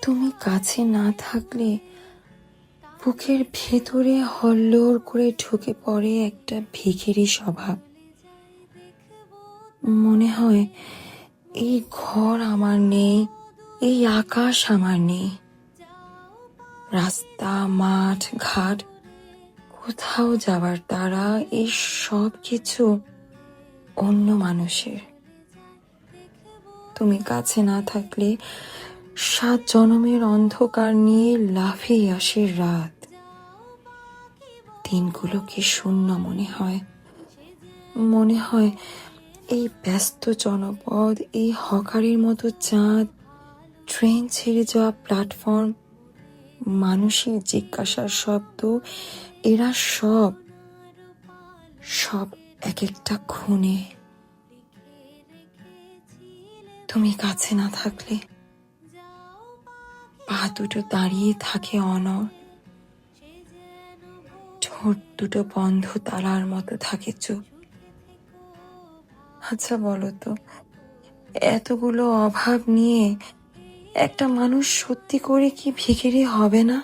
তুমি কাছে না থাকলে বুকের ভেতরে হল্লোড় করে ঢুকে পড়ে একটা ভিখিরি স্বভাব। মনে হয় এই ঘর আমার নেই, এই আকাশ আমার নেই, রাস্তা, মাঠ, ঘাট, কোথাও যাবার তারা, এই সব কিছু অন্য মানুষের। তুমি কাছে না থাকলে 7 জনমের অন্ধকার নিয়ে লাফিয়ে আসে রাত। দিনগুলোকে শূন্য মনে হয়। মনে হয় এই ব্যস্ত জনপদ, এই হকারের মতো চাঁদ, ট্রেন ছেড়ে যাওয়া প্ল্যাটফর্ম, মানুষের জিজ্ঞাসার শব্দ, এরা সব এক একটা খুনে। তুমি কাছে না থাকলে পা দুটো দাঁড়িয়ে থাকে অনড়, ঠোঁট দুটো বন্ধ তালার মতো থাকে চুপ। আচ্ছা বলো তো, এতগুলো অভাব নিয়ে একটা মানুষ সত্যি করে কি ভিখিরি হবে না?